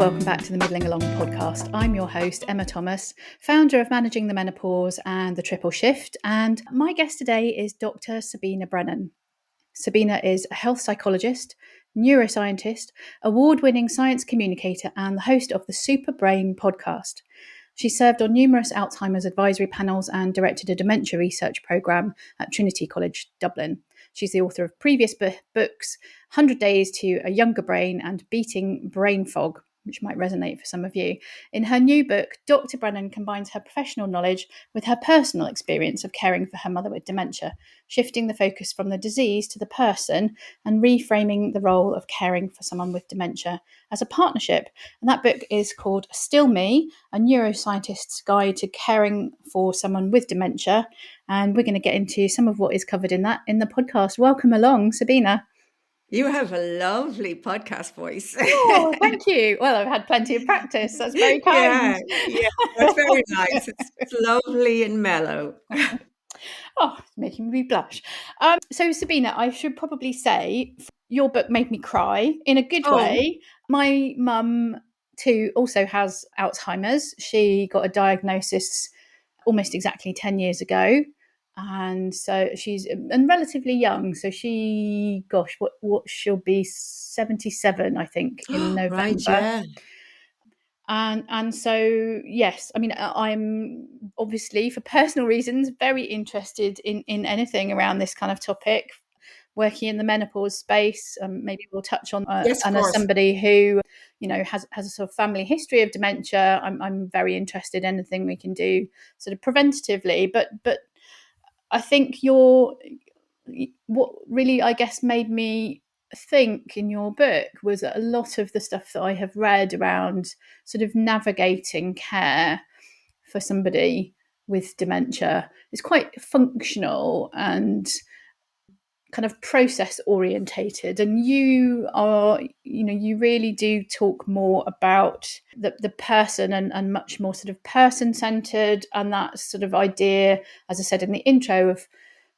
welcome back to the Middling Along podcast. I'm your host, Emma Thomas, founder of Managing the Menopause and the Triple Shift, and my guest today is Dr Sabina Brennan. Sabina is a health psychologist, neuroscientist, award-winning science communicator, and the host of the Super Brain podcast. She served on numerous Alzheimer's advisory panels and directed a dementia research programme at Trinity College, Dublin. She's the author of previous books, 100 Days to a Younger Brain and Beating Brain Fog, which might resonate for some of you. In her new book, Dr. Brennan combines her professional knowledge with her personal experience of caring for her mother with dementia, shifting the focus from the disease to the person and reframing the role of caring for someone with dementia as a partnership. And that book is called Still Me, a neuroscientist's guide to caring for someone with dementia. And we're going to get into some of what is covered in that in the podcast. Welcome along, Sabina. You have a lovely podcast voice. Oh, thank you. Well, I've had plenty of practice. That's very kind. Yeah, that's very nice. It's lovely and mellow. Oh, it's making me blush. So, Sabina, I should probably say your book made me cry in a good way. My mum, too, also has Alzheimer's. She got a diagnosis almost exactly 10 years ago. And so she's relatively young. So she, what she'll be 77, I think, in November. Right, yeah. And so, yes, I mean, I'm obviously, for personal reasons, very interested in anything around this kind of topic. Working in the menopause space, maybe we'll touch on. Yes, and as somebody who, has a sort of family history of dementia, I'm very interested in anything we can do sort of preventatively. But I think what really, I guess, made me think in your book was that a lot of the stuff that I have read around sort of navigating care for somebody with dementia is quite functional and kind of process orientated. And you are, you really do talk more about the person and much more sort of person centered, and that sort of idea, as I said in the intro, of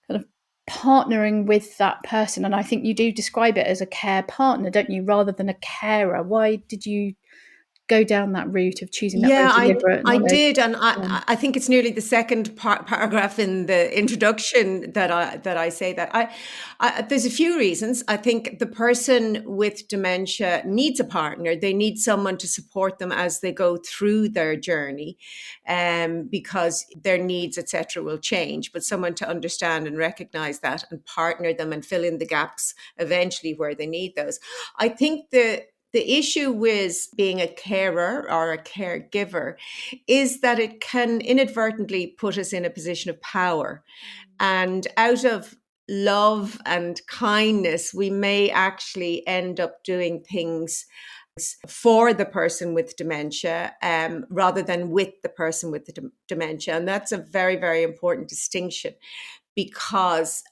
kind of partnering with that person. And I think you do describe it as a care partner, don't you, rather than a carer? Why did you go down that route of choosing that very deliberate I did, and I think it's nearly the second paragraph in the introduction that I say that. I there's a few reasons. I think the person with dementia needs a partner. They need someone to support them as they go through their journey, because their needs, etc., will change. But someone to understand and recognize that and partner them and fill in the gaps eventually where they need those. I think the issue with being a carer or a caregiver is that it can inadvertently put us in a position of power. And out of love and kindness, we may actually end up doing things for the person with dementia, rather than with the person with the dementia. And that's a very, very important distinction, because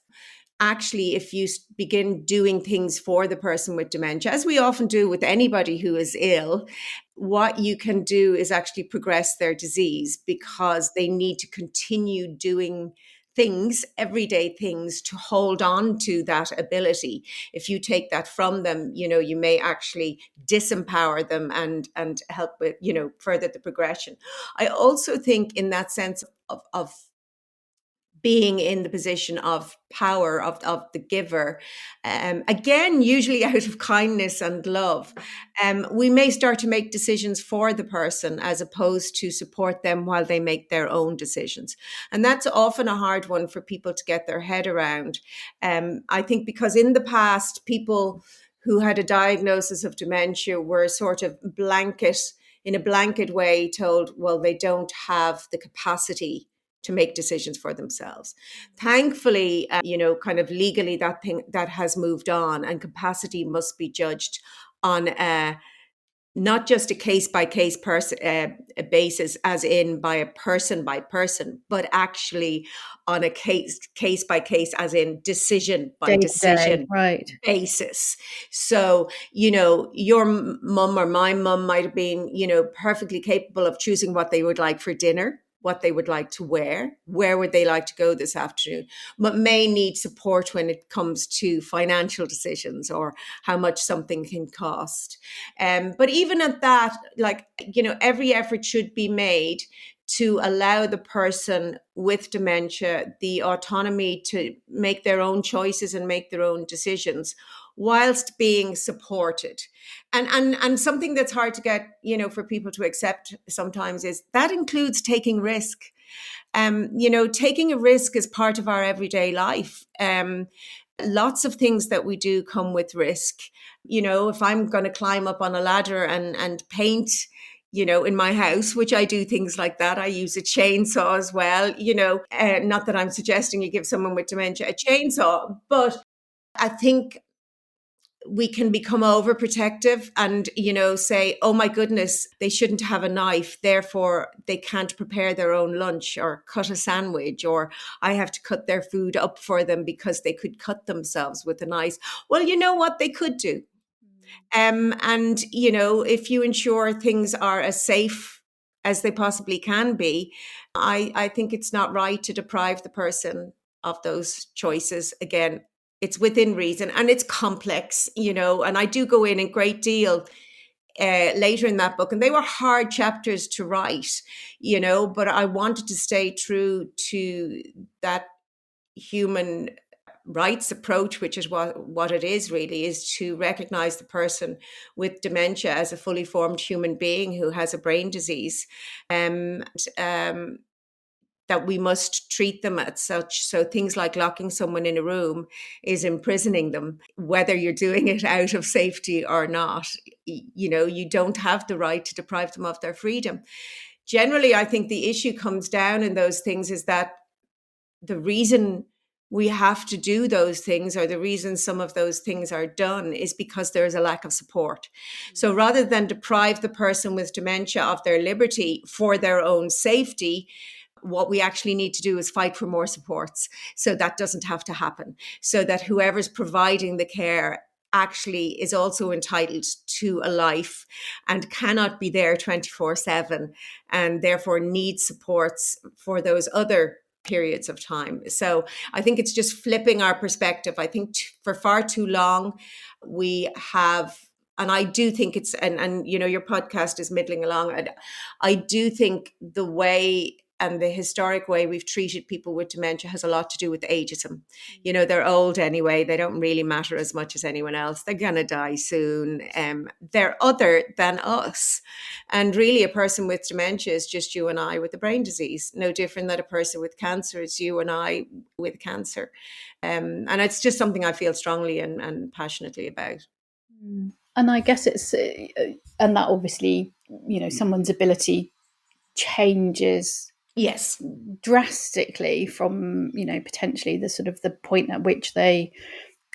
actually, if you begin doing things for the person with dementia, as we often do with anybody who is ill, what you can do is actually progress their disease, because they need to continue doing things, everyday things, to hold on to that ability. If you take that from them, you may actually disempower them and help with, further the progression. I also think in that sense of being in the position of power of the giver, again, usually out of kindness and love, we may start to make decisions for the person as opposed to support them while they make their own decisions. And that's often a hard one for people to get their head around. I think because in the past, people who had a diagnosis of dementia were sort of in a blanket way told, well, they don't have the capacity to make decisions for themselves. Thankfully, kind of legally, that has moved on, and capacity must be judged on not just a case-by-case basis, as in by a person, but actually on a case-by-case, as in decision-by-decision basis. So, your mum or my mum might have been, perfectly capable of choosing what they would like for dinner what they would like to wear, where would they like to go this afternoon, but may need support when it comes to financial decisions or how much something can cost. But even at that, like, every effort should be made to allow the person with dementia the autonomy to make their own choices and make their own decisions whilst being supported. And something that's hard to get, for people to accept sometimes is that includes taking risk. Taking a risk is part of our everyday life. Lots of things that we do come with risk. If I'm going to climb up on a ladder and paint, in my house, which I do things like that. I use a chainsaw as well, not that I'm suggesting you give someone with dementia a chainsaw, but I think we can become overprotective and, say, oh my goodness, they shouldn't have a knife, therefore they can't prepare their own lunch or cut a sandwich, or I have to cut their food up for them because they could cut themselves with a knife. Well, you know what they could do. And, if you ensure things are as safe as they possibly can be, I think it's not right to deprive the person of those choices. Again, it's within reason and it's complex, and I do go in great deal later in that book. And they were hard chapters to write, but I wanted to stay true to that human rights approach, which is what it is really, is to recognize the person with dementia as a fully formed human being who has a brain disease, that we must treat them as such. So things like locking someone in a room is imprisoning them, whether you're doing it out of safety or not. You don't have the right to deprive them of their freedom. Generally, I think the issue comes down in those things is that the reason we have to do those things, or the reason some of those things are done, is because there is a lack of support. So rather than deprive the person with dementia of their liberty for their own safety, what we actually need to do is fight for more supports so that doesn't have to happen, so that whoever's providing the care actually is also entitled to a life and cannot be there 24/7 and therefore needs supports for those other periods of time. So I think it's just flipping our perspective. I think for far too long we have, and I do think it's, and your podcast is middling along. And I do think the way and the historic way we've treated people with dementia has a lot to do with ageism. They're old anyway. They don't really matter as much as anyone else. They're going to die soon. They're other than us. And really, a person with dementia is just you and I with a brain disease. No different than a person with cancer is you and I with cancer. And it's just something I feel strongly and passionately about. And I guess it's, and that obviously, someone's ability changes drastically from potentially the sort of the point at which they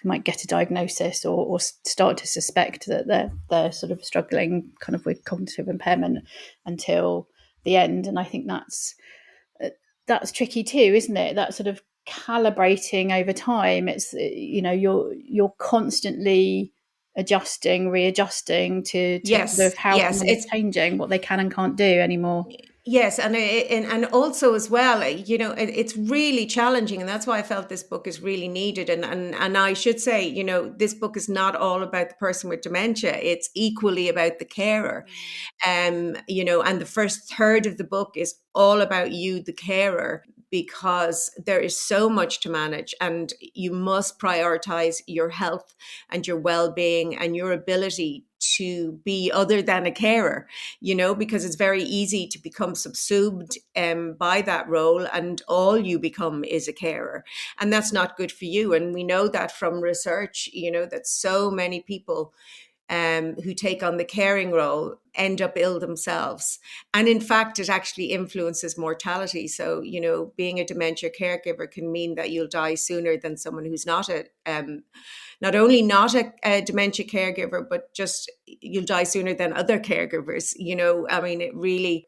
might get a diagnosis or start to suspect that they're sort of struggling kind of with cognitive impairment until the end. And I think that's tricky too, isn't it? That sort of calibrating over time. It's you're constantly adjusting, readjusting to sort of how it's changing, what they can and can't do anymore. Yes, and also as well, it's really challenging, and that's why I felt this book is really needed. And I should say, this book is not all about the person with dementia; it's equally about the carer. And the first third of the book is all about you, the carer, because there is so much to manage, and you must prioritize your health and your well-being and your ability to be other than a carer, because it's very easy to become subsumed by that role, and all you become is a carer. And that's not good for you. And we know that from research, that so many people who take on the caring role end up ill themselves. And in fact, it actually influences mortality. So, being a dementia caregiver can mean that you'll die sooner than someone who's not not only not a dementia caregiver, but just you'll die sooner than other caregivers. It really,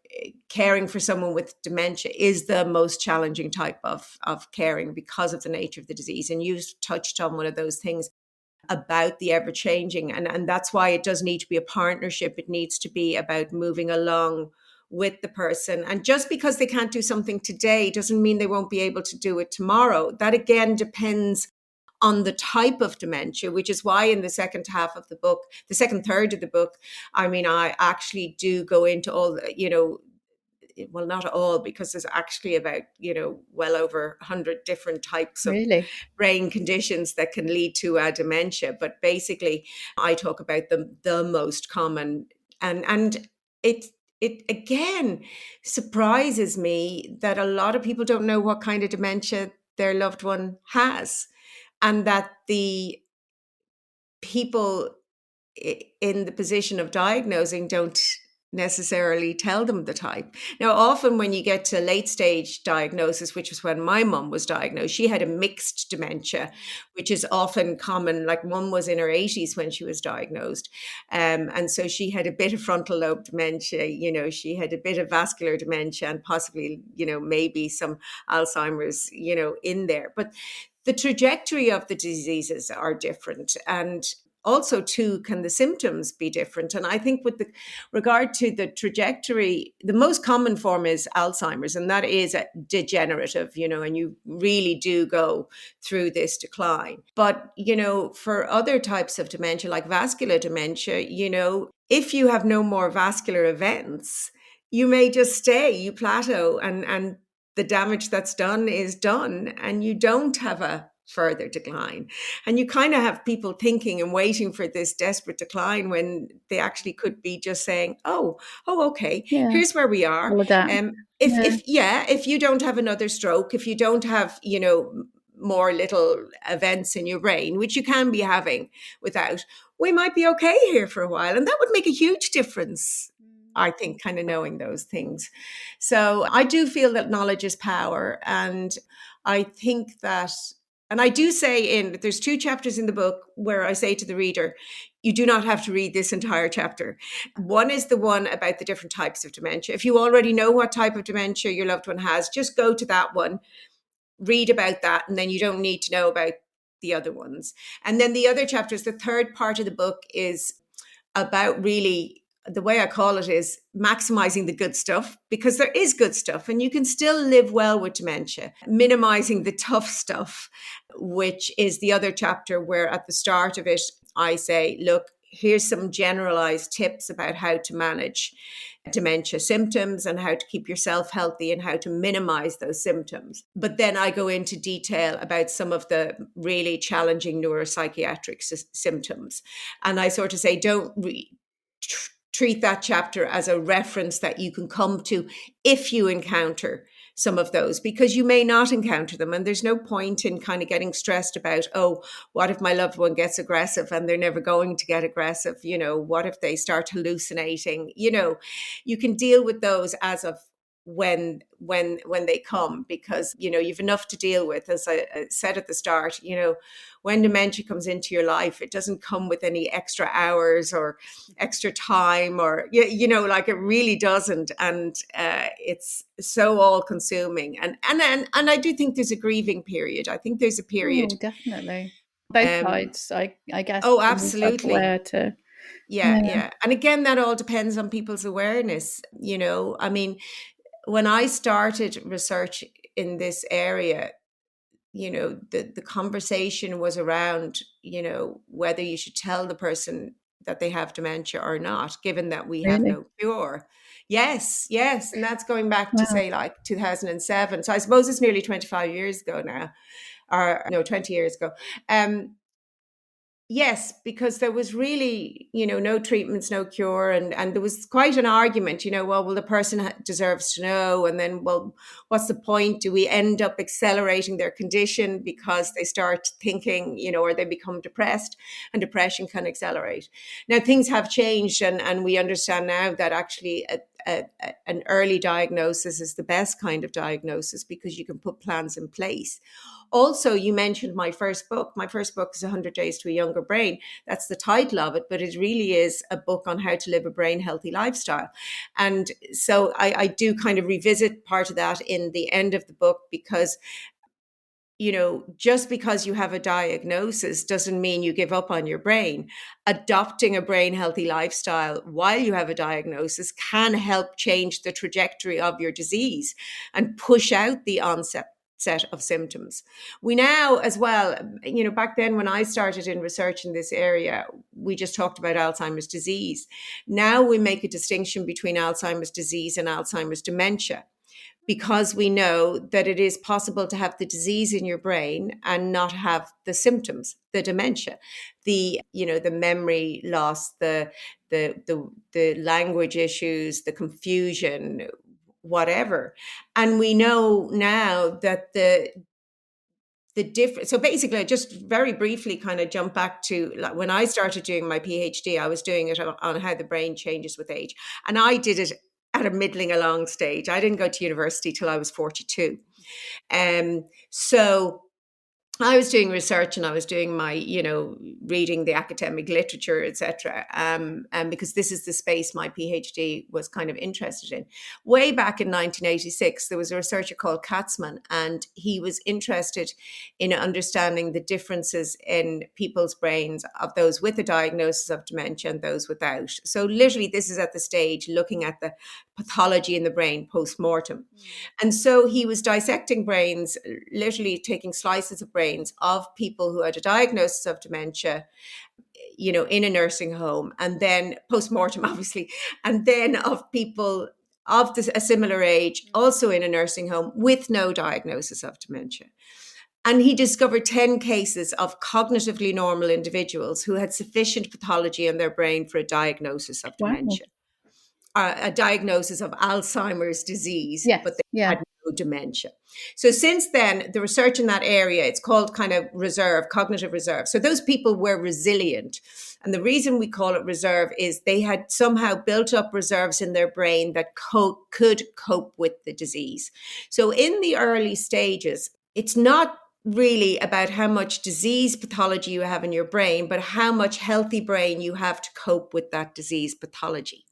caring for someone with dementia is the most challenging type of caring because of the nature of the disease. And you touched on one of those things about the ever-changing. And that's why it does need to be a partnership. It needs to be about moving along with the person. And just because they can't do something today doesn't mean they won't be able to do it tomorrow. That again depends on the type of dementia, which is why in the second half of the book, the second third of the book, I mean, I actually do go into all the, well, not all, because there's actually about, well over 100 different types of Really? brain conditions that can lead to dementia. But basically, I talk about the most common. And it again surprises me that a lot of people don't know what kind of dementia their loved one has, and that the people in the position of diagnosing don't necessarily tell them the type. Now, often when you get to late stage diagnosis, which was when my mum was diagnosed, she had a mixed dementia, which is often common. Like, mum was in her 80s when she was diagnosed. And so she had a bit of frontal lobe dementia, she had a bit of vascular dementia, and possibly, maybe some Alzheimer's, in there. But the trajectory of the diseases are different. And also, too, can the symptoms be different? And I think with regard to the trajectory, the most common form is Alzheimer's, and that is degenerative, and you really do go through this decline. But, for other types of dementia, like vascular dementia, if you have no more vascular events, you may just stay, you plateau, and the damage that's done is done, and you don't have a further decline. And you kind of have people thinking and waiting for this desperate decline when they actually could be just saying, okay, Yeah. here's where we are. All of that. If you don't have another stroke, if you don't have, more little events in your brain, which you can be having without, we might be okay here for a while. And that would make a huge difference, I think, kind of knowing those things. So I do feel that knowledge is power. And I think that, and I do say there's 2 chapters in the book where I say to the reader, you do not have to read this entire chapter. One is the one about the different types of dementia. If you already know what type of dementia your loved one has, just go to that one, read about that, and then you don't need to know about the other ones. And then the other chapters, the third part of the book, is about, really, the way I call it is maximizing the good stuff, because there is good stuff and you can still live well with dementia, minimizing the tough stuff, which is the other chapter where at the start of it, I say, look, here's some generalized tips about how to manage dementia symptoms and how to keep yourself healthy and how to minimize those symptoms. But then I go into detail about some of the really challenging neuropsychiatric symptoms. And I sort of say, don't treat that chapter as a reference that you can come to if you encounter some of those, because you may not encounter them. And there's no point in kind of getting stressed about, what if my loved one gets aggressive and they're never going to get aggressive? What if they start hallucinating? You can deal with those as of when they come, because you've enough to deal with. As I said at the start, when dementia comes into your life, it doesn't come with any extra hours or extra time, or like, it really doesn't. And it's so all consuming. And I do think there's a grieving period. I think there's a period. Oh, definitely. Both sides, I guess. Oh, absolutely. To, yeah. And again, that all depends on people's awareness. I mean, when I started research in this area, the conversation was around, whether you should tell the person that they have dementia or not, given that we have no cure. Yes. And that's going back to say like 2007. So I suppose it's nearly 25 years ago now, or no, 20 years ago. Yes, because there was really, no treatments, no cure. And there was quite an argument, well, the person deserves to know. And then, well, what's the point? Do we end up accelerating their condition because they start thinking, or they become depressed, and depression can accelerate. Now, things have changed, and we understand now that actually an early diagnosis is the best kind of diagnosis, because you can put plans in place. Also, you mentioned my first book. My first book is 100 Days to a Younger Brain. That's the title of it, but it really is a book on how to live a brain healthy lifestyle. And so I do kind of revisit part of that in the end of the book, because just because you have a diagnosis doesn't mean you give up on your brain. Adopting a brain healthy lifestyle while you have a diagnosis can help change the trajectory of your disease and push out the onset set of symptoms. We now as well, back then when I started in research in this area, we just talked about Alzheimer's disease. Now we make a distinction between Alzheimer's disease and Alzheimer's dementia, because we know that it is possible to have the disease in your brain and not have the symptoms, the dementia, the memory loss, the language issues, the confusion, whatever. And we know now that the difference. So basically, I just very briefly kind of jump back to like when I started doing my PhD, I was doing it on how the brain changes with age. And I did it at a middling along stage. I didn't go to university till I was 42. So I was doing research and I was doing my, reading the academic literature, etc. And because this is the space my PhD was kind of interested in. Way back in 1986, there was a researcher called Katzman, and he was interested in understanding the differences in people's brains of those with a diagnosis of dementia and those without. So literally, this is at the stage looking at the pathology in the brain post-mortem. And so he was dissecting brains, literally taking slices of brains of people who had a diagnosis of dementia, in a nursing home, and then post-mortem, obviously, and then of people of a similar age, also in a nursing home with no diagnosis of dementia. And he discovered 10 cases of cognitively normal individuals who had sufficient pathology in their brain for a diagnosis of dementia. A diagnosis of Alzheimer's disease, but they had no dementia. So since then, the research in that area, it's called kind of reserve, cognitive reserve. So those people were resilient. And the reason we call it reserve is they had somehow built up reserves in their brain that could cope with the disease. So in the early stages, it's not really about how much disease pathology you have in your brain, but how much healthy brain you have to cope with that disease pathology.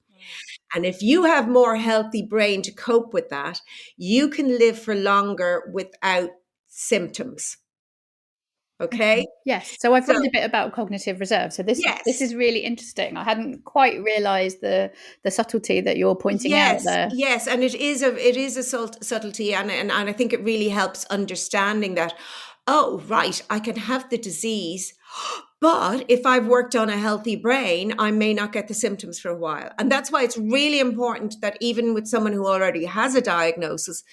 And if you have more healthy brain to cope with that, you can live for longer without symptoms. Okay? Yes. So I've read a bit about cognitive reserve. So this is really interesting. I hadn't quite realized the subtlety that you're pointing out there. Yes, and it is a subtlety, and I think it really helps understanding that, oh, right, I can have the disease, but if I've worked on a healthy brain, I may not get the symptoms for a while. And that's why it's really important that even with someone who already has a diagnosis,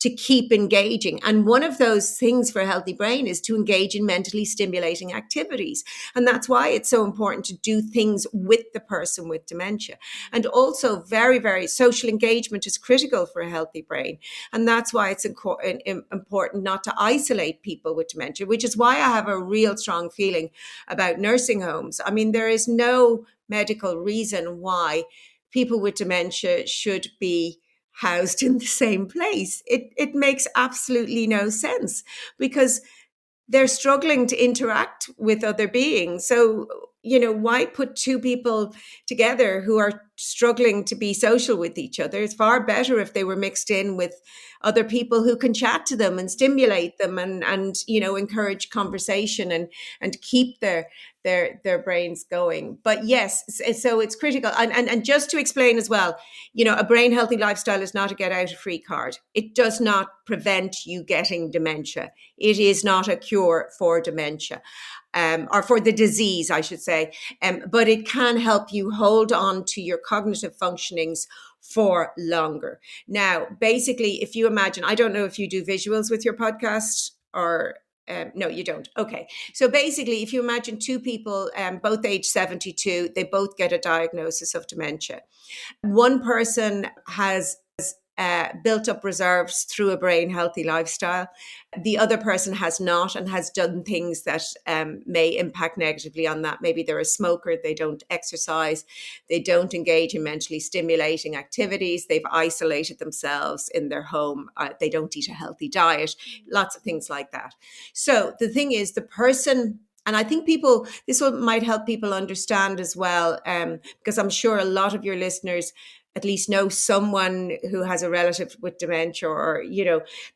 to keep engaging. And one of those things for a healthy brain is to engage in mentally stimulating activities. And that's why it's so important to do things with the person with dementia. And also very, very social engagement is critical for a healthy brain. And that's why it's important not to isolate people with dementia, which is why I have a real strong feeling about nursing homes. I mean, there is no medical reason why people with dementia should be housed in the same place. It makes absolutely no sense because they're struggling to interact with other beings. So, why put two people together who are struggling to be social with each other? It's far better if they were mixed in with other people who can chat to them and stimulate them and encourage conversation and keep their brains going. But yes, so it's critical. And just to explain as well, a brain healthy lifestyle is not a get out of free card. It does not prevent you getting dementia. It is not a cure for dementia. Or for the disease, I should say. But it can help you hold on to your cognitive functionings for longer. Now, basically, if you imagine, I don't know if you do visuals with your podcast or no, you don't. Okay. So basically, if you imagine two people, both age 72, they both get a diagnosis of dementia. One person has built up reserves through a brain healthy lifestyle. The other person has not and has done things that may impact negatively on that. Maybe they're a smoker, they don't exercise, they don't engage in mentally stimulating activities, they've isolated themselves in their home, they don't eat a healthy diet, lots of things like that. So the thing is, the person, and I think might help people understand as well, because I'm sure a lot of your listeners, at least know someone who has a relative with dementia, or,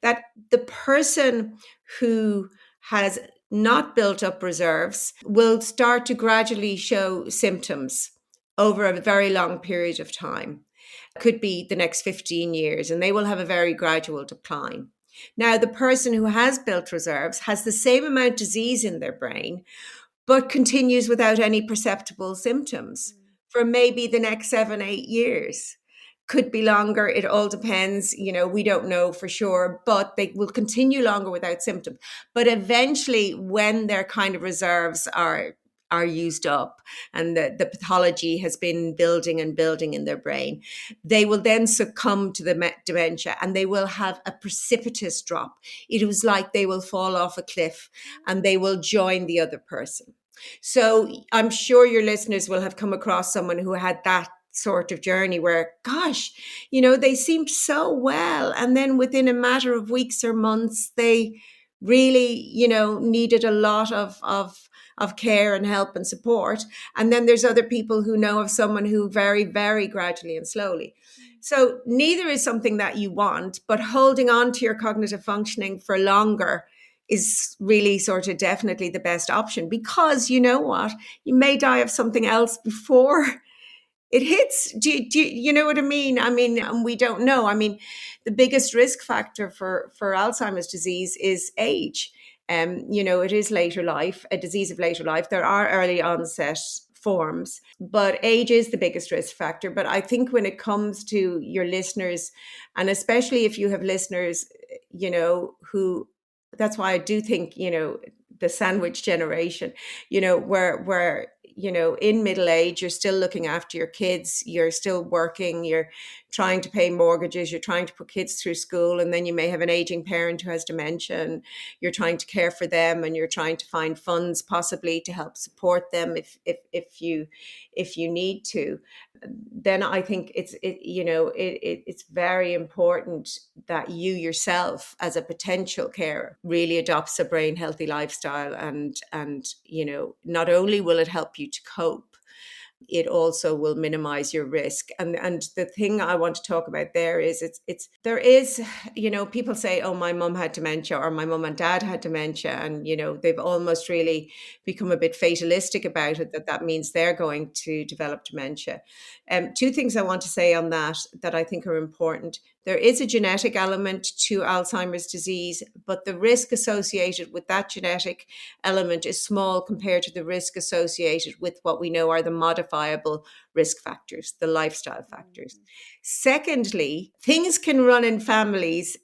that the person who has not built up reserves will start to gradually show symptoms over a very long period of time. Could be the next 15 years, and they will have a very gradual decline. Now, the person who has built reserves has the same amount of disease in their brain, but continues without any perceptible symptoms for maybe the next 7, 8 years. Could be longer. It all depends. We don't know for sure, but they will continue longer without symptoms. But eventually, when their kind of reserves are used up and the pathology has been building and building in their brain, they will then succumb to the dementia, and they will have a precipitous drop. It was like they will fall off a cliff and they will join the other person. So I'm sure your listeners will have come across someone who had that sort of journey where, gosh, they seemed so well. And then within a matter of weeks or months, they really, needed a lot of care and help and support. And then there's other people who know of someone who very, very gradually and slowly. So neither is something that you want, but holding on to your cognitive functioning for longer is really sort of definitely the best option, because you know what? You may die of something else before it hits. Do you know what I mean? We don't know. The biggest risk factor for Alzheimer's disease is age. It is later life, a disease of later life. There are early onset forms, but age is the biggest risk factor. But I think when it comes to your listeners, and especially if you have listeners, who, that's why I do think, the sandwich generation, where in middle age, you're still looking after your kids, you're still working, you're trying to pay mortgages, you're trying to put kids through school, and then you may have an aging parent who has dementia, and you're trying to care for them, and you're trying to find funds possibly to help support them if you need to. Then I think it's very important that you yourself, as a potential carer, really adopts a brain healthy lifestyle, and not only will it help you to cope, it also will minimize your risk. And the thing I want to talk about there is there is, people say, oh, my mum had dementia, or my mum and dad had dementia. And, they've almost really become a bit fatalistic about it, that means they're going to develop dementia. Two things I want to say on that I think are important. There is a genetic element to Alzheimer's disease, but the risk associated with that genetic element is small compared to the risk associated with what we know are the modifiable risk factors, the lifestyle factors. Secondly, things can run in families.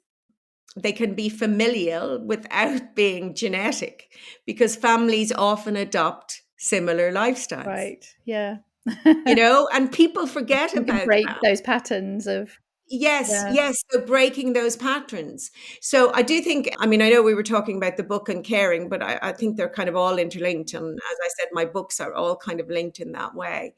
They can be familial without being genetic, because families often adopt similar lifestyles. Right. Yeah. And people forget You can about break that. those patterns of. Yes, Yeah. yes. So breaking those patterns. So I do think, I know we were talking about the book and caring, but I think they're kind of all interlinked. And as I said, my books are all kind of linked in that way.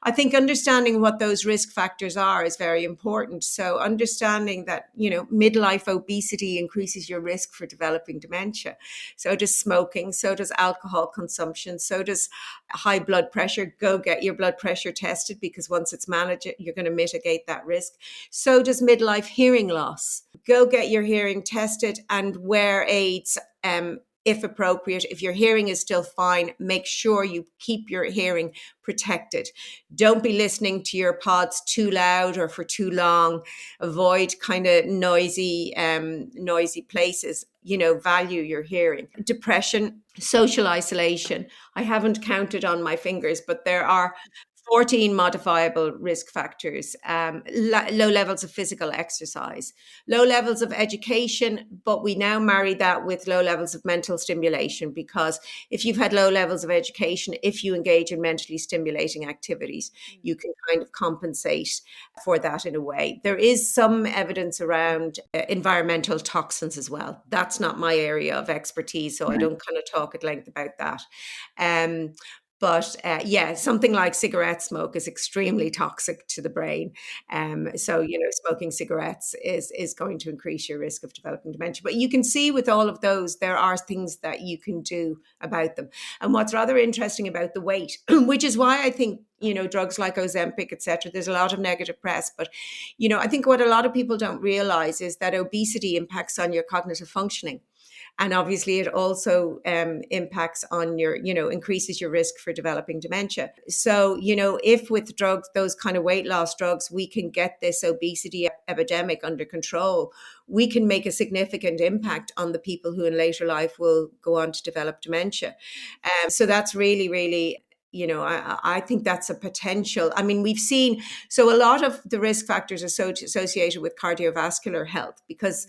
I think understanding what those risk factors are is very important. So understanding that, midlife obesity increases your risk for developing dementia. So does smoking, so does alcohol consumption, so does high blood pressure. Go get your blood pressure tested, because once it's managed, you're going to mitigate that risk. So does midlife hearing loss. Go get your hearing tested and wear aids if appropriate. If your hearing is still fine, make sure you keep your hearing protected. Don't be listening to your pods too loud or for too long. Avoid kind of noisy places. Value your hearing. Depression, social isolation. I haven't counted on my fingers, but there are 14 modifiable risk factors. Low levels of physical exercise, low levels of education, but we now marry that with low levels of mental stimulation, because if you've had low levels of education, if you engage in mentally stimulating activities, you can kind of compensate for that in a way. There is some evidence around environmental toxins as well. That's not my area of expertise, so I don't kind of talk at length about that. But something like cigarette smoke is extremely toxic to the brain. So, smoking cigarettes is going to increase your risk of developing dementia. But you can see with all of those, there are things that you can do about them. And what's rather interesting about the weight, which is why I think, drugs like Ozempic, etc., there's a lot of negative press. But, I think what a lot of people don't realize is that obesity impacts on your cognitive functioning. And obviously, it also impacts on increases your risk for developing dementia. So, if with drugs, those kind of weight loss drugs, we can get this obesity epidemic under control, we can make a significant impact on the people who in later life will go on to develop dementia. So that's really, really, I think that's a potential. I mean, we've seen, so a lot of the risk factors associated with cardiovascular health, because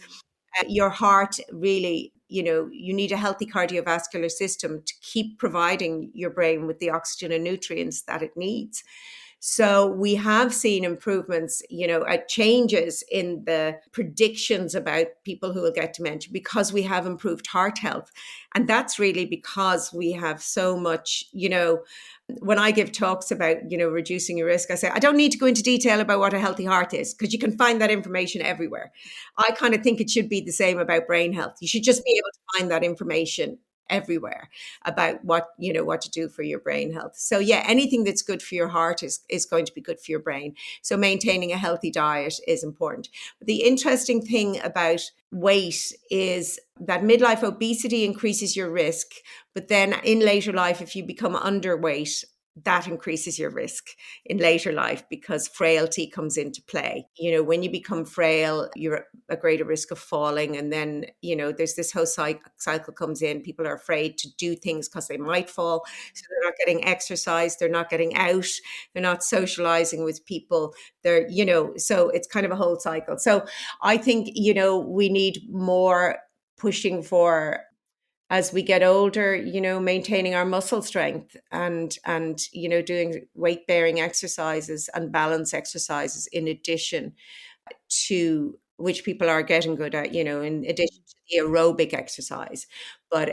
your heart really, you need a healthy cardiovascular system to keep providing your brain with the oxygen and nutrients that it needs. So we have seen improvements, changes in the predictions about people who will get dementia because we have improved heart health. And that's really because we have so much, when I give talks about, reducing your risk, I say, I don't need to go into detail about what a healthy heart is because you can find that information everywhere. I kind of think it should be the same about brain health. You should just be able to find that information everywhere about what to do for your brain health. So anything that's good for your heart is going to be good for your brain. So maintaining a healthy diet is important. But the interesting thing about weight is that midlife obesity increases your risk, but then in later life, if you become underweight, that increases your risk in later life because frailty comes into play. When you become frail, you're at a greater risk of falling. And then, there's this whole cycle comes in. People are afraid to do things because they might fall. So they're not getting exercise. They're not getting out. They're not socializing with people. They're, so it's kind of a whole cycle. So I think, we need more pushing for, as we get older, maintaining our muscle strength and doing weight bearing exercises and balance exercises in addition to which people are getting good at, in addition to the aerobic exercise. But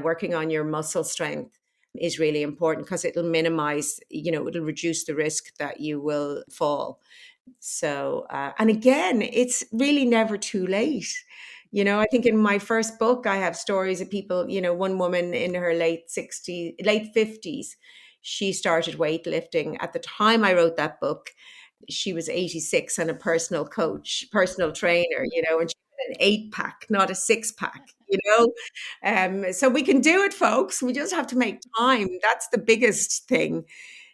working on your muscle strength is really important because it'll minimize, it'll reduce the risk that you will fall. So, and again, it's really never too late. I think in my first book, I have stories of people, one woman in her late 50s, she started weightlifting. At the time I wrote that book, she was 86 and a personal trainer, and she had an 8-pack, not a 6-pack. So we can do it, folks. We just have to make time. That's the biggest thing,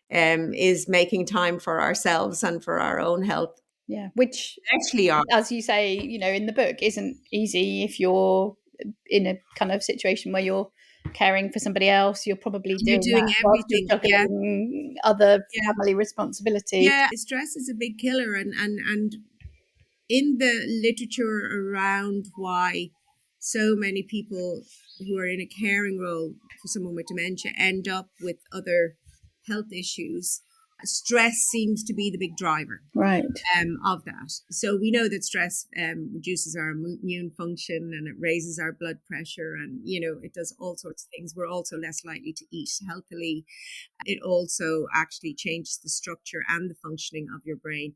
is making time for ourselves and for our own health. Yeah, which Actually are. as you say, in the book, isn't easy if you're in a kind of situation where you're caring for somebody else. You're probably You're doing that whilst you're everything. juggling other family responsibilities. Yeah, stress is a big killer, and in the literature around why so many people who are in a caring role for someone with dementia end up with other health issues, stress seems to be the big driver, right, of that. So we know that stress reduces our immune function and it raises our blood pressure, and it does all sorts of things. We're also less likely to eat healthily. It also actually changes the structure and the functioning of your brain.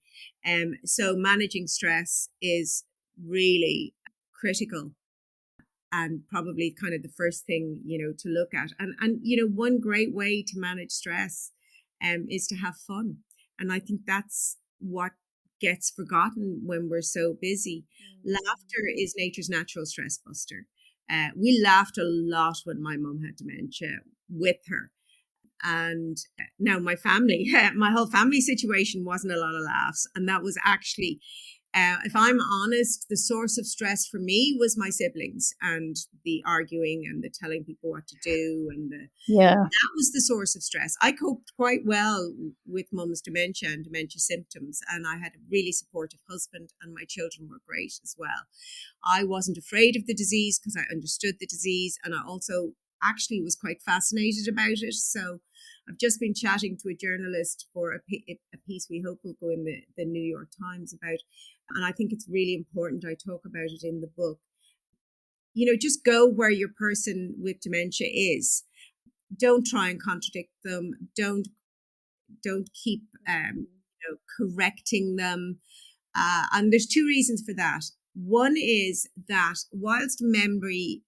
So managing stress is really critical and probably kind of the first thing, to look at. And one great way to manage stress is to have fun. And I think that's what gets forgotten when we're so busy. Laughter is nature's natural stress buster. We laughed a lot when my mum had dementia with her. And now my family, my whole family situation wasn't a lot of laughs. And that was actually, if I'm honest, the source of stress for me was my siblings and the arguing and the telling people what to do. And that was the source of stress. I coped quite well with mum's dementia and dementia symptoms. And I had a really supportive husband and my children were great as well. I wasn't afraid of the disease because I understood the disease. And I also actually was quite fascinated about it. So I've just been chatting to a journalist for a piece we hope will go in the New York Times about, and I think it's really important. I talk about it in the book. Just go where your person with dementia is. don't try and contradict them. Don't keep correcting them. And there's two reasons for that. One is that whilst memory,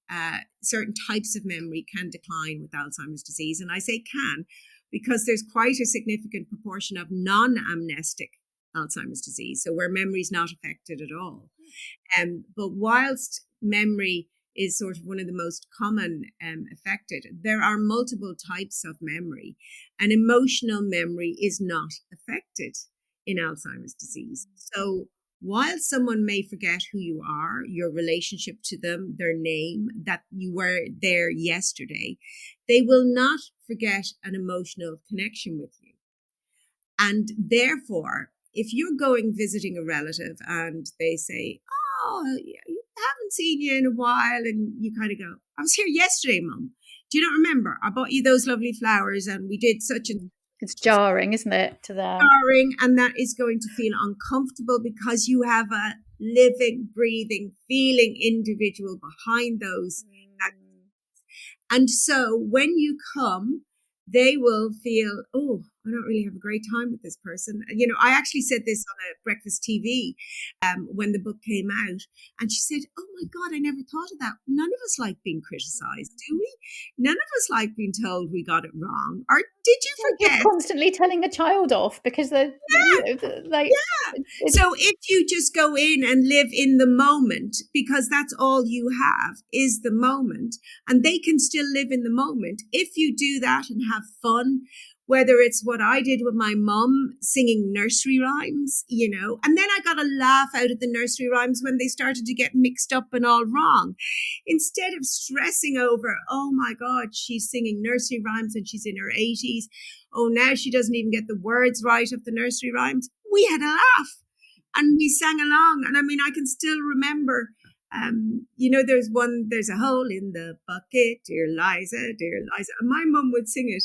certain types of memory can decline with Alzheimer's disease, and I say can because there's quite a significant proportion of non-amnestic Alzheimer's disease, so where memory is not affected at all. But whilst memory is sort of one of the most common affected, there are multiple types of memory, and emotional memory is not affected in Alzheimer's disease. So while someone may forget who you are, your relationship to them, their name, that you were there yesterday, they will not forget an emotional connection with you. And therefore, if you're going visiting a relative and they say, "Oh, I haven't seen you in a while," and you kind of go, "I was here yesterday, Mum. Do you not remember? I bought you those lovely flowers and we did such and..." It's jarring, isn't it, to them? Jarring, and that is going to feel uncomfortable because you have a living, breathing, feeling individual behind those. And so when you come, they will feel, "Oh, I don't really have a great time with this person." You know, I actually said this on a breakfast TV when the book came out. And she said, "Oh my God, I never thought of that. None of us like being criticized, do we? None of us like being told we got it wrong. Or did you forget?" You're constantly telling a child off because they're, like... So if you just go in and live in the moment, because that's all you have is the moment, and they can still live in the moment. If you do that and have fun, whether it's what I did with my mum, singing nursery rhymes, you know, and then I got a laugh out of the nursery rhymes when they started to get mixed up and all wrong. Instead of stressing over, "Oh my God, she's singing nursery rhymes and she's in her 80s. Oh, now she doesn't even get the words right of the nursery rhymes." We had a laugh and we sang along. And I mean, I can still remember, you know, there's a hole in the bucket, dear Liza, dear Liza. And my mum would sing it.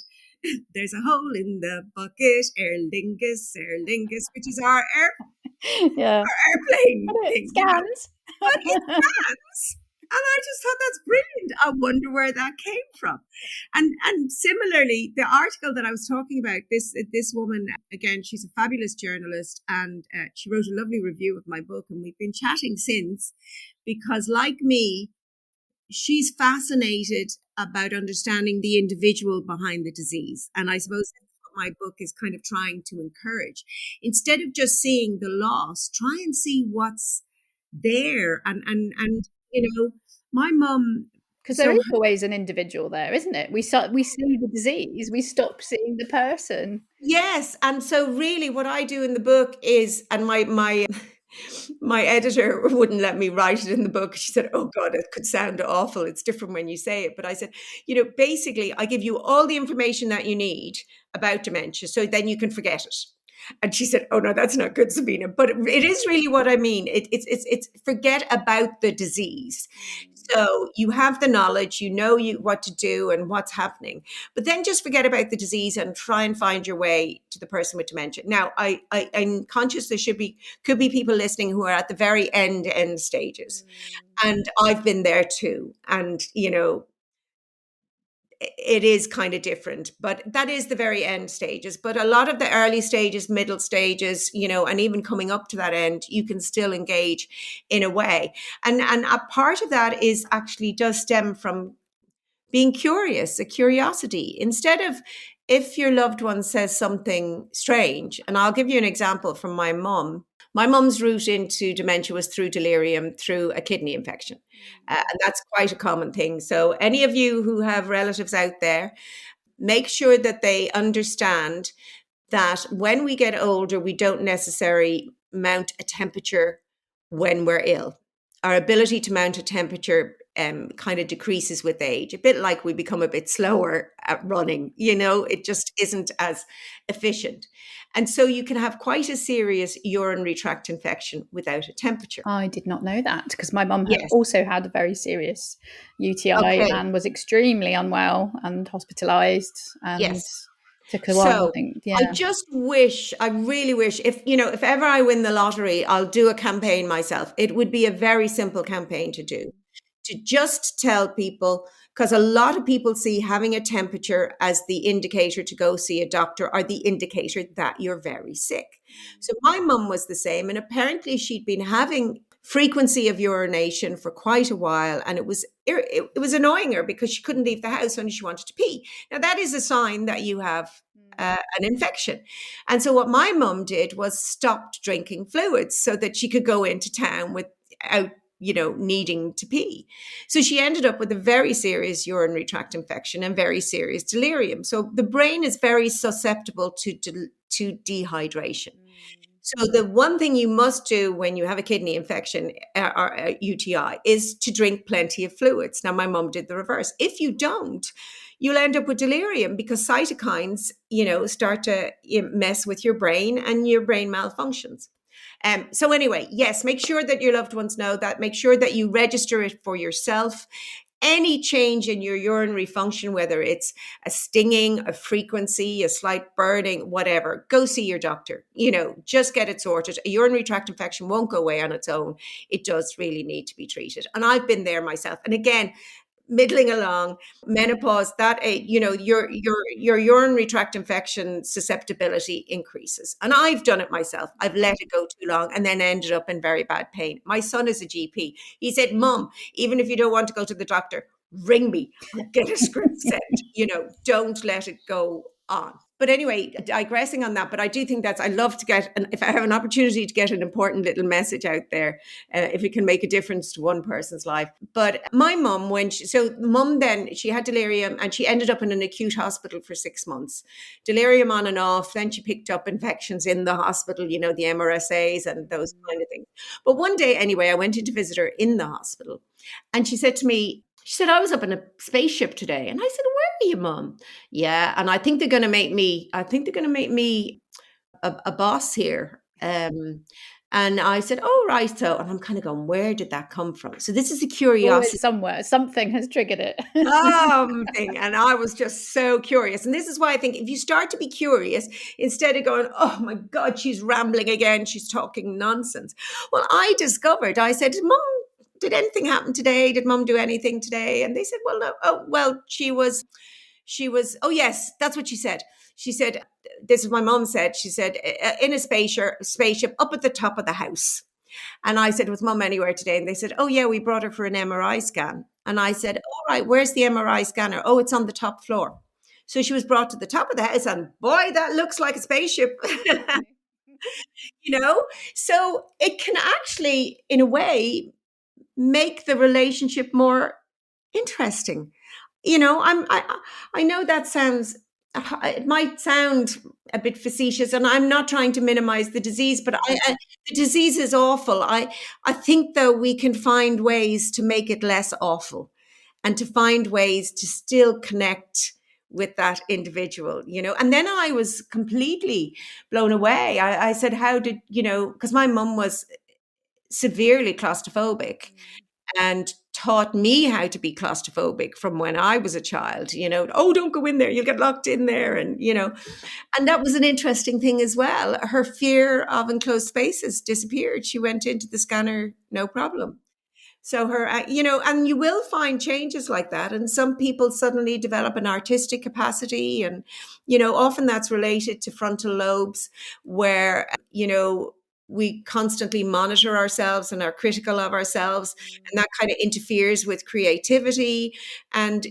"There's a hole in the bucket, Aer Lingus, which is our airplane thing. Scans. But it scans. And I just thought, that's brilliant. I wonder where that came from. And similarly, the article that I was talking about, this woman, again, she's a fabulous journalist, and she wrote a lovely review of my book, and we've been chatting since, because like me, she's fascinated about understanding the individual behind the disease. And I suppose that's what my book is kind of trying to encourage. Instead of just seeing the loss, try and see what's there. And you know, my mum... Because there is always an individual there, isn't it? We see the disease, we stop seeing the person. Yes. And so really what I do in the book is, and my editor wouldn't let me write it in the book. She said, "Oh God, it could sound awful. It's different when you say it." But I said, you know, basically I give you all the information that you need about dementia, so then you can forget it. And she said, "Oh no, that's not good, Sabina." But it is really what I mean. It's forget about the disease. So you have the knowledge, you know what to do and what's happening, but then just forget about the disease and try and find your way to the person with dementia. Now, I'm conscious there could be people listening who are at the very end stages, and I've been there too. And you know, it is kind of different, but that is the very end stages. But a lot of the early stages, middle stages, you know, and even coming up to that end, you can still engage in a way. And a part of that is actually does stem from being curious, a curiosity. Instead of, if your loved one says something strange, and I'll give you an example from my mum. My mum's route into dementia was through delirium, through a kidney infection. And that's quite a common thing. So any of you who have relatives out there, make sure that they understand that when we get older, we don't necessarily mount a temperature when we're ill. Our ability to mount a temperature kind of decreases with age, a bit like we become a bit slower at running, you know, it just isn't as efficient. And so you can have quite a serious urinary tract infection without a temperature. I did not know that, because my mum Yes. also had a very serious UTI and was extremely unwell and hospitalised. And Yes. took a while, So I think. I really wish, if ever I win the lottery, I'll do a campaign myself. It would be a very simple campaign to do, to just tell people because a lot of people see having a temperature as the indicator to go see a doctor, or the indicator that you're very sick. So my mum was the same, and apparently she'd been having frequency of urination for quite a while, and it was annoying her because she couldn't leave the house when she wanted to pee. Now that is a sign that you have an infection. And so what my mum did was stopped drinking fluids so that she could go into town without needing to pee. So she ended up with a very serious urinary tract infection and very serious delirium. So the brain is very susceptible to dehydration. So the one thing you must do when you have a kidney infection or a UTI is to drink plenty of fluids. Now, my mum did the reverse. If you don't, you'll end up with delirium because cytokines, start to mess with your brain and your brain malfunctions. So anyway, yes, make sure that your loved ones know that. Make sure that you register it for yourself. Any change in your urinary function, whether it's a stinging, a frequency, a slight burning, whatever, go see your doctor. Just get it sorted. A urinary tract infection won't go away on its own. It does really need to be treated. And I've been there myself. And again, middling along, menopause, that your urinary tract infection susceptibility increases. And I've done it myself. I've let it go too long and then ended up in very bad pain. My son is a GP. He said, Mum, even if you don't want to go to the doctor, ring me. I'll get a script sent. Don't let it go on. But anyway, digressing on that, but I do think I love to get, and if I have an opportunity to get an important little message out there, if it can make a difference to one person's life. But my mum, then she had delirium and she ended up in an acute hospital for 6 months. Delirium on and off. Then she picked up infections in the hospital, the MRSAs and those kind of things. But one day, anyway, I went in to visit her in the hospital and she said to me, I was up in a spaceship today. And I said, where are you, Mum? Yeah. And I think they're going to make me a boss here. And I said, oh, right. So, and I'm kind of going, where did that come from? So this is a curiosity. Somewhere, something has triggered it. Something. And I was just so curious. And this is why I think if you start to be curious, instead of going, oh my God, she's rambling again, she's talking nonsense. Well, I said, Mum, did anything happen today? Did Mum do anything today? And they said, well, no. Oh, well, she was, oh yes, that's what she said. She said, this is my mum said, she said, in a spaceship up at the top of the house. And I said, was Mum anywhere today? And they said, oh yeah, we brought her for an MRI scan. And I said, all right, where's the MRI scanner? Oh, it's on the top floor. So she was brought to the top of the house and boy, that looks like a spaceship. So it can actually, in a way, make the relationship more interesting. I know that it might sound a bit facetious, and I'm not trying to minimize the disease, but the disease is awful. I think though we can find ways to make it less awful and to find ways to still connect with that individual, and then I was completely blown away. I said, how did, because my mum was severely claustrophobic and taught me how to be claustrophobic from when I was a child, oh, don't go in there, you'll get locked in there. And, and that was an interesting thing as well. Her fear of enclosed spaces disappeared. She went into the scanner, no problem. So and you will find changes like that. And some people suddenly develop an artistic capacity. And, often that's related to frontal lobes where, we constantly monitor ourselves and are critical of ourselves. And that kind of interferes with creativity. And,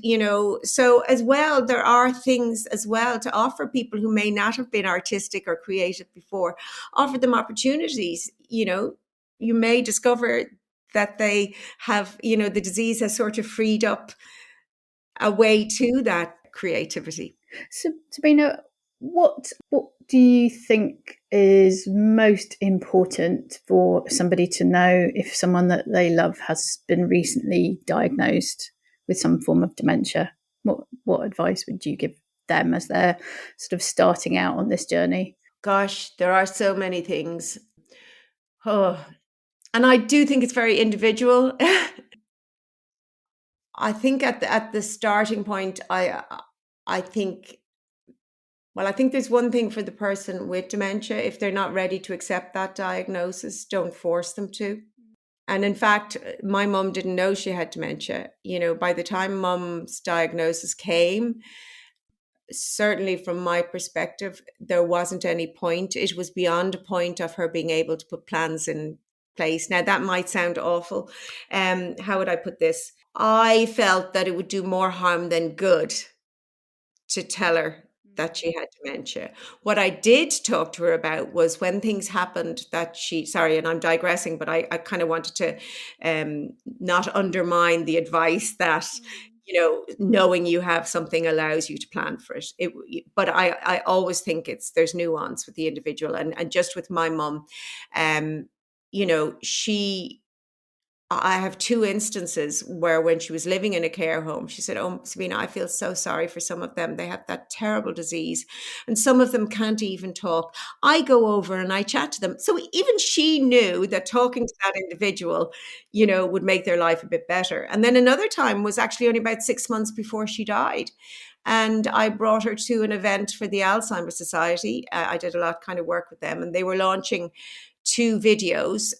so as well, there are things as well to offer people who may not have been artistic or creative before, offer them opportunities. You may discover that they have, the disease has sort of freed up a way to that creativity. So, Sabina, what do you think is most important for somebody to know if someone that they love has been recently diagnosed with some form of dementia? What advice would you give them as they're sort of starting out on this journey? Gosh, there are so many things. Oh, and I do think it's very individual. I think at the starting point, I think there's one thing for the person with dementia. If they're not ready to accept that diagnosis, don't force them to. And in fact, my mum didn't know she had dementia. By the time mum's diagnosis came, certainly from my perspective, there wasn't any point. It was beyond a point of her being able to put plans in place. Now, that might sound awful. How would I put this? I felt that it would do more harm than good to tell her that she had dementia. What I did talk to her about was when things happened that sorry, and I'm digressing, but I kind of wanted to not undermine the advice that, knowing you have something allows you to plan for it. But I always think there's nuance with the individual. And just with my mum, I have two instances where when she was living in a care home, she said, "Oh, Sabina, I feel so sorry for some of them. They have that terrible disease and some of them can't even talk. I go over and I chat to them." So even she knew that talking to that individual, would make their life a bit better. And then another time was actually only about 6 months before she died. And I brought her to an event for the Alzheimer's Society. I did a lot kind of work with them, and they were launching 2 videos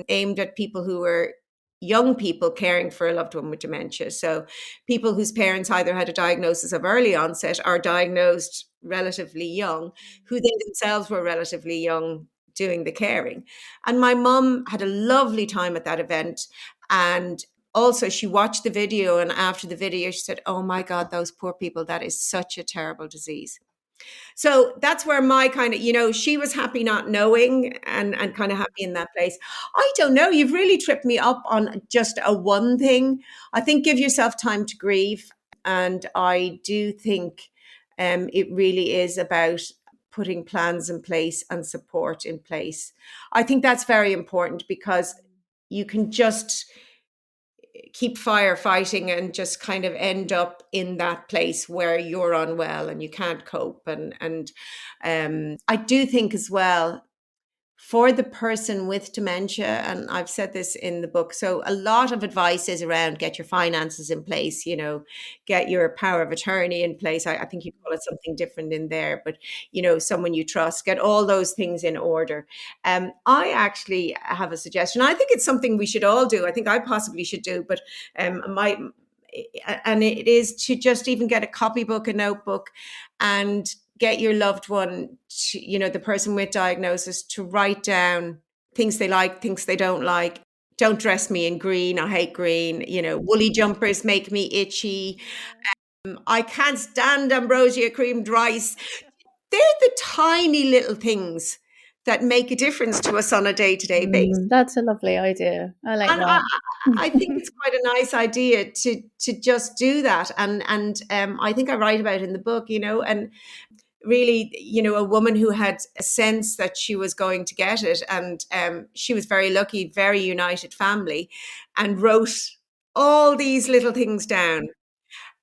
aimed at people who were young people caring for a loved one with dementia. So people whose parents either had a diagnosis of early onset or diagnosed relatively young, who they themselves were relatively young doing the caring. And my mum had a lovely time at that event. And also she watched the video, and after the video she said, "Oh my God, those poor people, that is such a terrible disease." So that's where my kind of, she was happy not knowing and kind of happy in that place. I don't know. You've really tripped me up on just a one thing. I think give yourself time to grieve. And I do think it really is about putting plans in place and support in place. I think that's very important because you can just keep firefighting and just kind of end up in that place where you're unwell and you can't cope. And I do think as well, for the person with dementia, and I've said this in the book, so a lot of advice is around get your finances in place, get your power of attorney in place. I think you call it something different in there, but, someone you trust, get all those things in order. I actually have a suggestion. I think it's something we should all do. I think I possibly should do, but and it is to just even get a copybook, a notebook, and get your loved one, the person with diagnosis, to write down things they like, things they don't like. Don't dress me in green. I hate green. Woolly jumpers make me itchy. I can't stand ambrosia creamed rice. They're the tiny little things that make a difference to us on a day-to-day basis. That's a lovely idea. I like And that. I think it's quite a nice idea to just do that. And I think I write about it in the book, and really, a woman who had a sense that she was going to get it. And she was very lucky, very united family, and wrote all these little things down.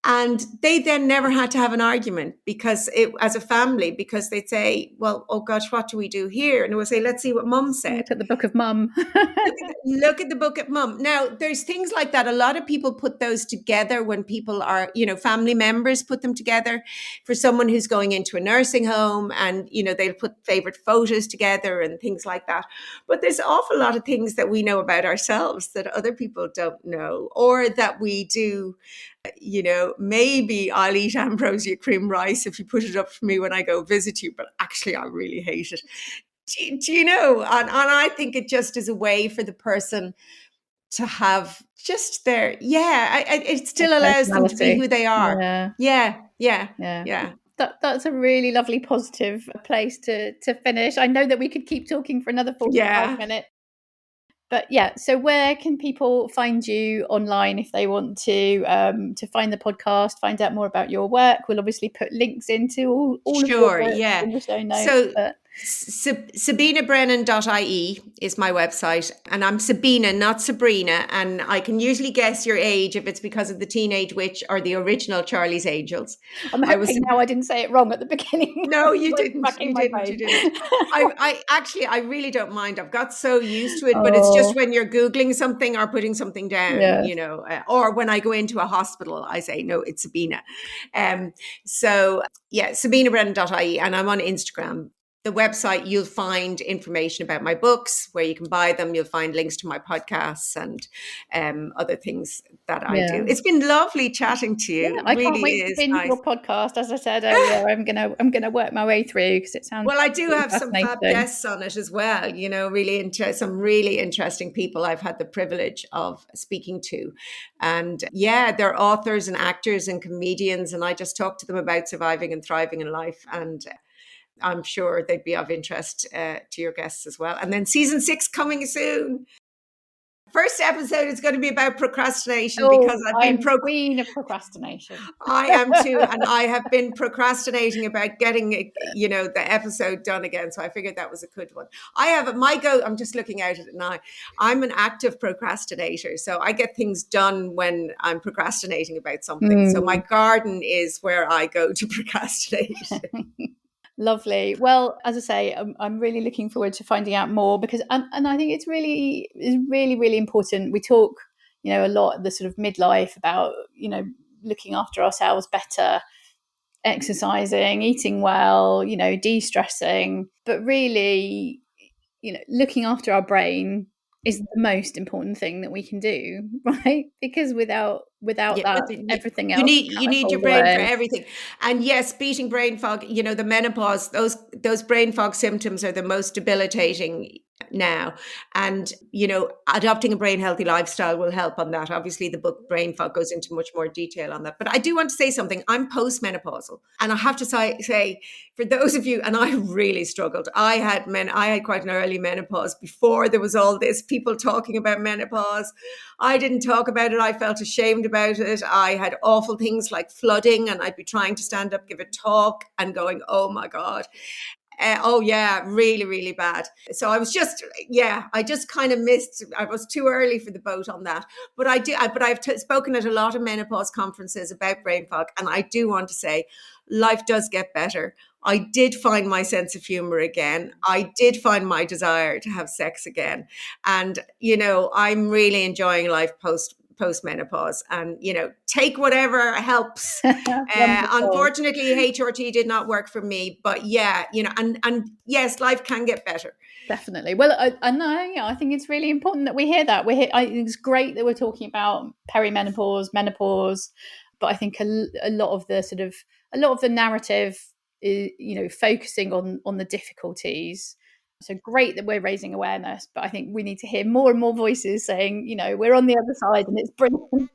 And they then never had to have an argument as a family, because they'd say, "Well, oh gosh, what do we do here?" And it would say, "Let's see what Mum said. Look at the book of Mum." Look at the book of Mum. Now, there's things like that. A lot of people put those together when people are, family members put them together for someone who's going into a nursing home, and, they'll put favorite photos together and things like that. But there's an awful lot of things that we know about ourselves that other people don't know, or that we do. Maybe I'll eat ambrosia cream rice if you put it up for me when I go visit you, but actually I really hate it. Do you know? And I think it just is a way for the person to have just it still allows them to be who they are. Yeah. That's a really lovely positive place to finish. I know that we could keep talking for another 45 minutes. But yeah, so where can people find you online if they want to find the podcast, find out more about your work? We'll obviously put links into all of your work in the show notes. So sabinabrennan.ie is my website, and I'm Sabina, not Sabrina, and I can usually guess your age if it's because of the Teenage Witch or the original Charlie's Angels. I'm hoping now I didn't say it wrong at the beginning. No, you didn't. You didn't. I really don't mind. I've got so used to it, but it's just when you're Googling something or putting something down, or when I go into a hospital, I say, no, it's Sabina. So yeah, sabinabrennan.ie, and I'm on Instagram. the website, you'll find information about my books, where you can buy them. You'll find links to my podcasts and other things that I do. It's been lovely chatting to you. Yeah, It I can't really wait to is binge nice. your podcast. As I said earlier, I'm gonna work my way through because it sounds Well, I do really have some fab fascinating. guests on it as well, really some really interesting people I've had the privilege of speaking to. And yeah, they're authors and actors and comedians, and I just talk to them about surviving and thriving in life. And I'm sure they'd be of interest to your guests as well. And then season 6 coming soon. First episode is going to be about procrastination because I've been I'm queen of procrastination. I am too, and I have been procrastinating about getting the episode done again. So I figured that was a good one. I have my go. I'm just looking out at it now. I'm an active procrastinator, so I get things done when I'm procrastinating about something. So my garden is where I go to procrastinate. Lovely. Well, as I say, I'm really looking forward to finding out more because, and I think it's really, really important. We talk, a lot at the sort of midlife about, looking after ourselves better, exercising, eating well, de-stressing, but really, looking after our brain is the most important thing that we can do, right? Because without Yeah, that, but everything you else need falls your brain for away. everything. And yes, beating brain fog, the menopause, those brain fog symptoms are the most debilitating now. And, adopting a brain healthy lifestyle will help on that. Obviously, the book Brain Fog goes into much more detail on that. But I do want to say something. I'm postmenopausal. And I have to say, for those of you, and I really struggled. I had quite an early menopause before there was all this people talking about menopause. I didn't talk about it. I felt ashamed about it. I had awful things like flooding, and I'd be trying to stand up, give a talk and going, oh my God. Really, really bad. So I just kind of missed. I was too early for the boat on that. But I've spoken at a lot of menopause conferences about brain fog, and I do want to say, life does get better. I did find my sense of humor again. I did find my desire to have sex again, and I'm really enjoying life post-menopause, and take whatever helps. Unfortunately, HRT did not work for me, but and yes, life can get better. Definitely. Well, I think it's really important that we hear that. It's great that we're talking about perimenopause, menopause, but I think a lot of the narrative is, focusing on the difficulties. So great that we're raising awareness, but I think we need to hear more and more voices saying, we're on the other side and it's brilliant.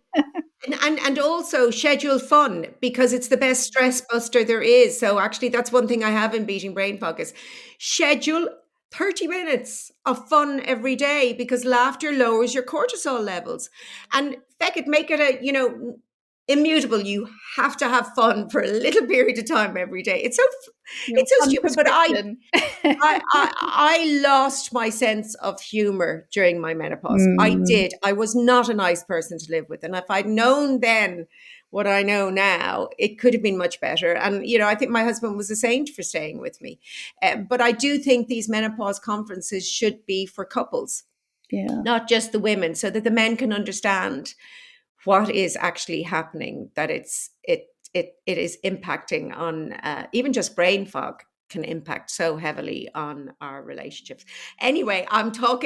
And also schedule fun, because it's the best stress buster there is. So actually, that's one thing I have in beating brain fog is schedule 30 minutes of fun every day, because laughter lowers your cortisol levels. And feck it, make it immutable. You have to have fun for a little period of time every day. It's so stupid, but I lost my sense of humor during my menopause. I did. I was not a nice person to live with. And if I'd known then what I know now, it could have been much better. And, I think my husband was a saint for staying with me. But I do think these menopause conferences should be for couples, not just the women, so that the men can understand what is actually happening, that it is impacting on even just brain fog can impact so heavily on our relationships. Anyway, I talk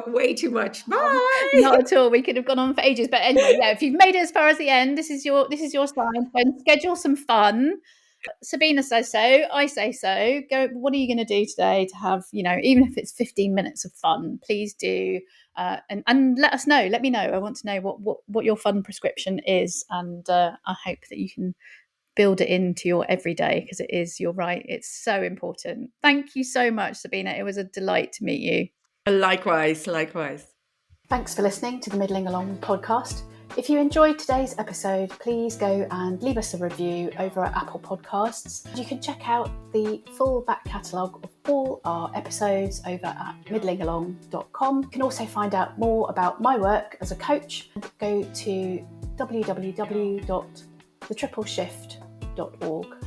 way too much. Bye. Not at all. We could have gone on for ages. But anyway, if you've made it as far as the end, this is your sign. And schedule some fun. Sabina says so. I say so. Go. What are you going to do today to have, even if it's 15 minutes of fun? Please do, and let us know. Let me know. I want to know what your fun prescription is, and I hope that you can build it into your everyday, because it is. You're right. It's so important. Thank you so much, Sabina. It was a delight to meet you. Likewise. Thanks for listening to the Middling Along podcast. If you enjoyed today's episode, please go and leave us a review over at Apple Podcasts. You can check out the full back catalogue of all our episodes over at midlingalong.com. You can also find out more about my work as a coach. Go to www.thetripleshift.org.